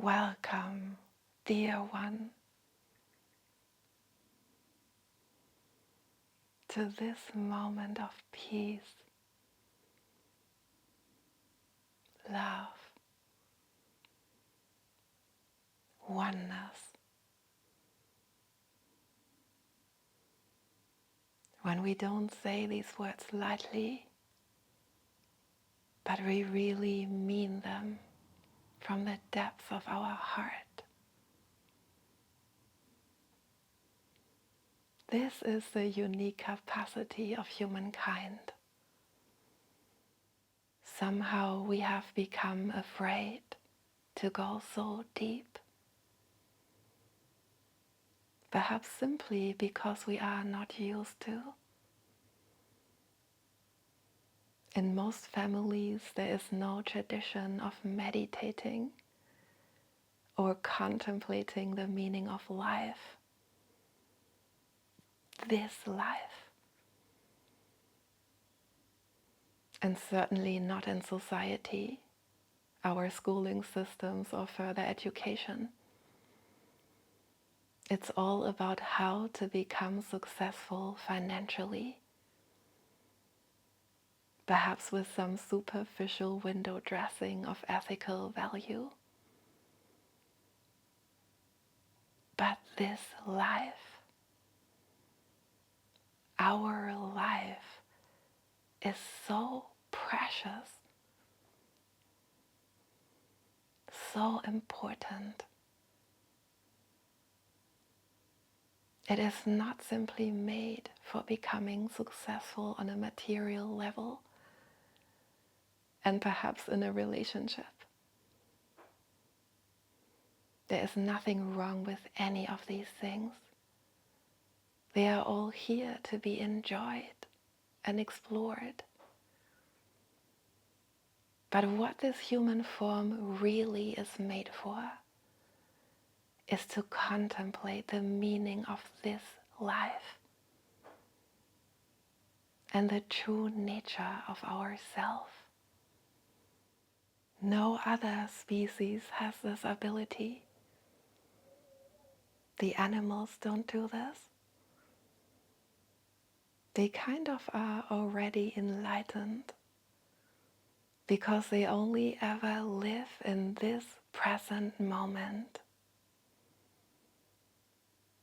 Welcome, dear one, to this moment of peace, love, oneness. When we don't say these words lightly, but we really mean them from the depths of our heart. This is the unique capacity of humankind. Somehow we have become afraid to go so deep. Perhaps simply because we are not used to. In most families, there is no tradition of meditating or contemplating the meaning of life. This life. And certainly not in society, our schooling systems or further education. It's all about how to become successful financially. Perhaps with some superficial window dressing of ethical value. But this life, our life, is so precious, so important. It is not simply made for becoming successful on a material level and perhaps in a relationship. There is nothing wrong with any of these things. They are all here to be enjoyed and explored. But what this human form really is made for is to contemplate the meaning of this life and the true nature of ourself. No other species has this ability. The animals don't do this. They kind of are already enlightened because they only ever live in this present moment,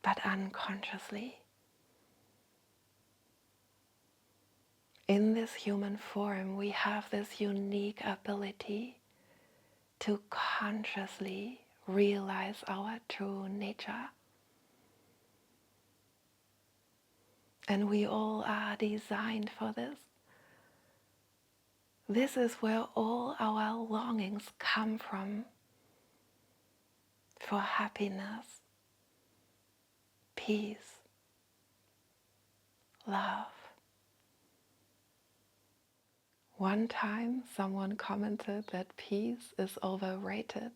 but unconsciously. In this human form, we have this unique ability to consciously realize our true nature. And we all are designed for this. This is where all our longings come from, for happiness, peace, love. One time someone commented that peace is overrated.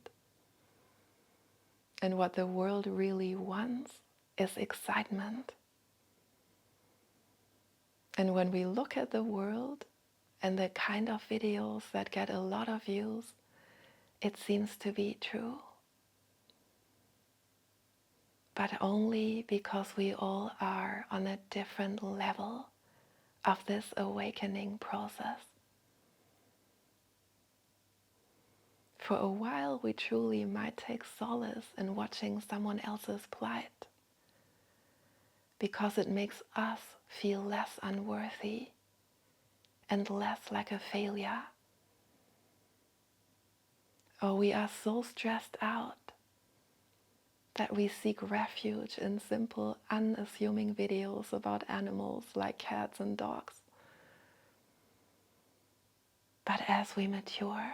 And what the world really wants is excitement. And when we look at the world and the kind of videos that get a lot of views, it seems to be true. But only because we all are on a different level of this awakening process. For a while, we truly might take solace in watching someone else's plight, because it makes us feel less unworthy and less like a failure. Or we are so stressed out that we seek refuge in simple, unassuming videos about animals like cats and dogs. But as we mature,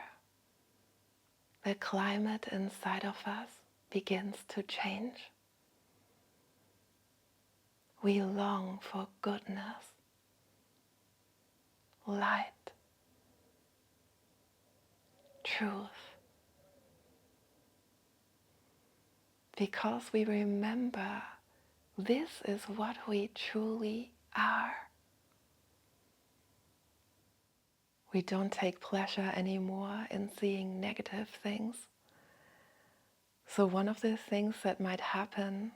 the climate inside of us begins to change. We long for goodness, light, truth. Because we remember this is what we truly are. We don't take pleasure anymore in seeing negative things, So one of the things that might happen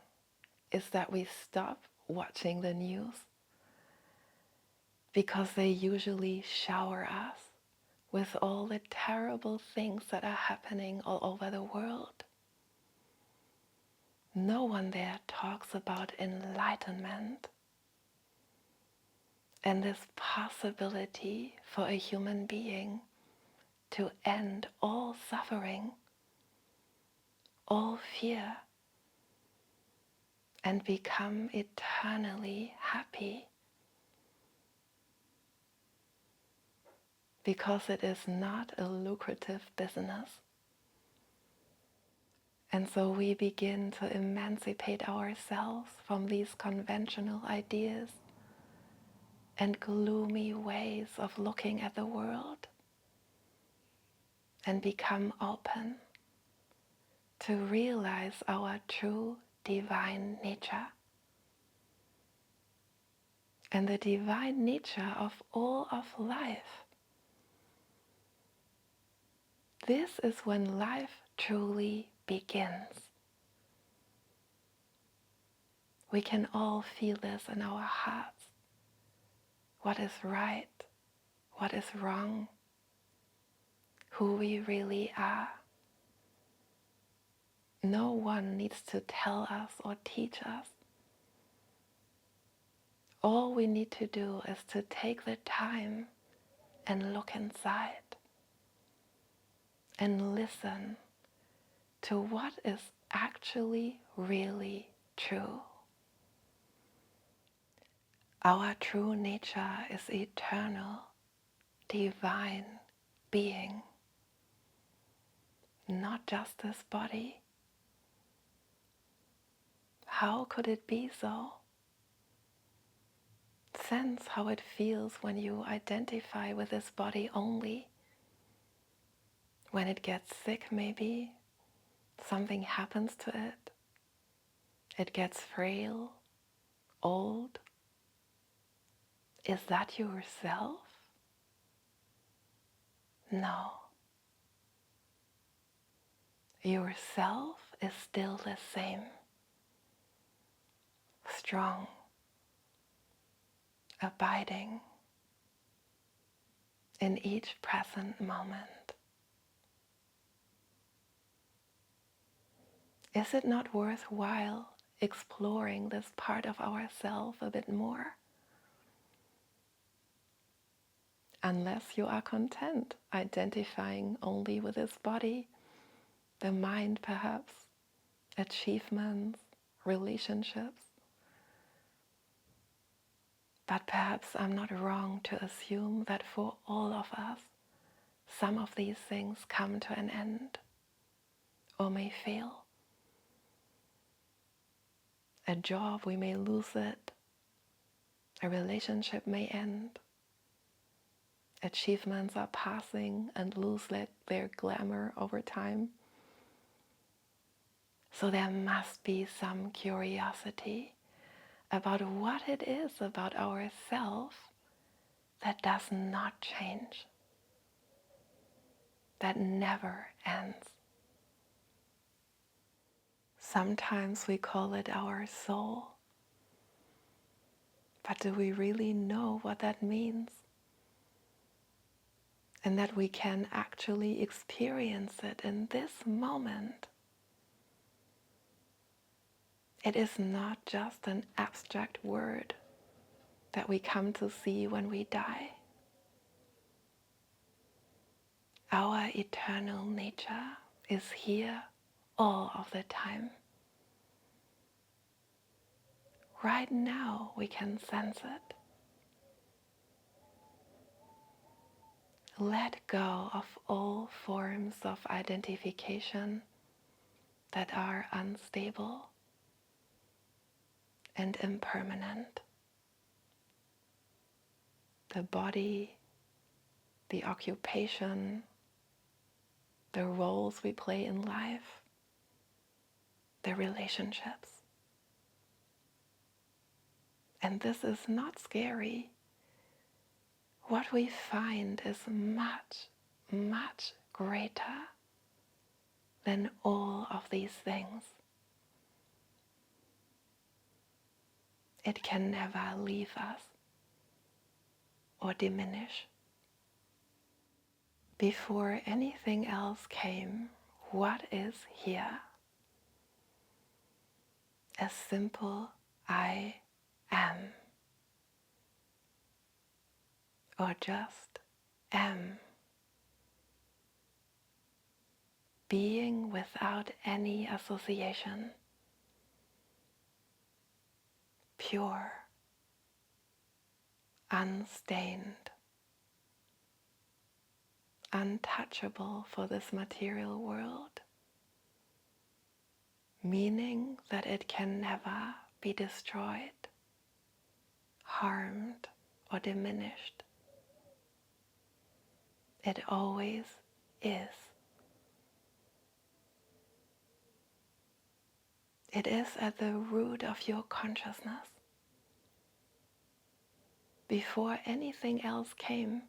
is that we stop watching the news because they usually shower us with all the terrible things that are happening all over the world. No one there talks about enlightenment and this possibility for a human being to end all suffering, all fear, and become eternally happy. Because it is not a lucrative business. And so we begin to emancipate ourselves from these conventional ideas and gloomy ways of looking at the world and become open to realize our true divine nature and the divine nature of all of life. This is when life truly begins. We can all feel this in our hearts. What is right? What is wrong? Who we really are. No one needs to tell us or teach us. All we need to do is to take the time and look inside and listen to what is actually really true. Our true nature is eternal, divine being, not just this body. How could it be so? Sense how it feels when you identify with this body only. When it gets sick, maybe something happens to it. It gets frail, old. Is that yourself? No. Yourself is still the same. Strong, abiding in each present moment. Is it not worthwhile exploring this part of ourself a bit more? Unless you are content identifying only with this body, the mind perhaps, achievements, relationships. But perhaps I'm not wrong to assume that for all of us, some of these things come to an end or may fail. A job, we may lose it. A relationship may end. Achievements are passing and lose their glamour over time. So there must be some curiosity about what it is about ourself that does not change, that never ends. Sometimes we call it our soul, but do we really know what that means? And that we can actually experience it in this moment. It is not just an abstract word that we come to see when we die. Our eternal nature is here all of the time. Right now we can sense it. Let go of all forms of identification that are unstable and impermanent. The body, the occupation, the roles we play in life, the relationships. And this is not scary. What we find is much, much greater than all of these things. It can never leave us or diminish. Before anything else came, what is here? A simple I am, or just am, being without any association, pure, unstained, untouchable for this material world, meaning that it can never be destroyed, harmed, or diminished. It always is. It is at the root of your consciousness. Before anything else came,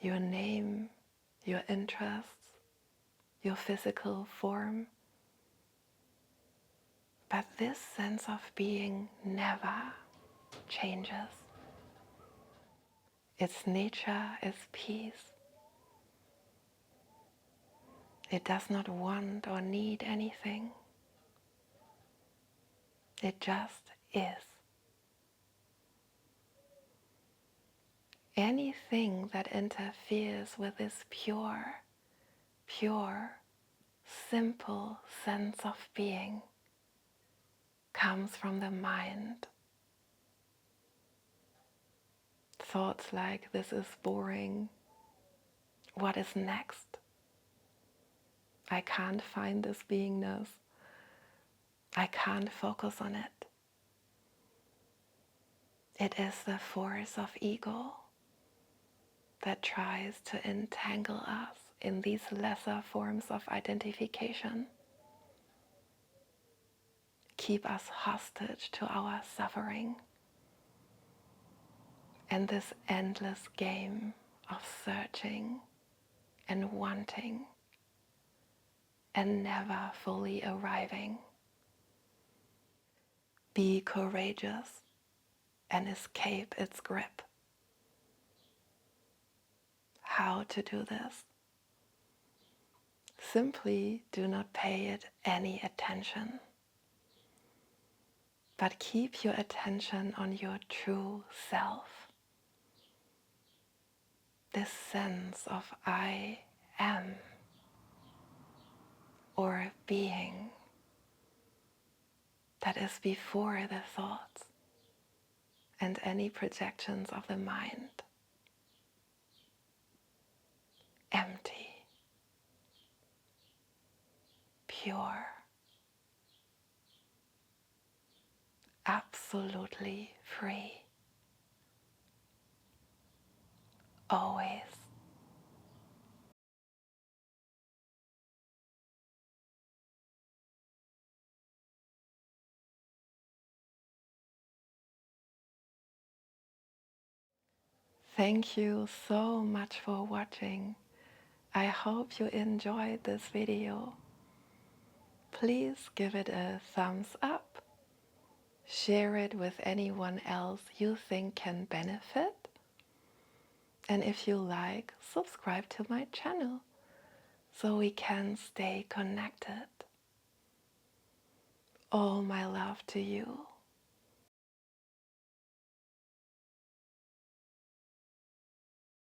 your name, your interests, your physical form. But this sense of being never changes. Its nature is peace. It does not want or need anything. It just is. Anything that interferes with this pure, simple sense of being comes from the mind. Thoughts like, this is boring. What is next? I can't find this beingness. I can't focus on it. It is the force of ego that tries to entangle us in these lesser forms of identification, keep us hostage to our suffering, and this endless game of searching and wanting and never fully arriving. Be courageous and escape its grip. How to do this? Simply do not pay it any attention, but keep your attention on your true self. This sense of I am, or being, that is before the thoughts and any projections of the mind. Empty, pure, absolutely free, always. Thank you so much for watching. I hope you enjoyed this video. Please give it a thumbs up. Share it with anyone else you think can benefit. And if you like, subscribe to my channel so we can stay connected. All my love to you.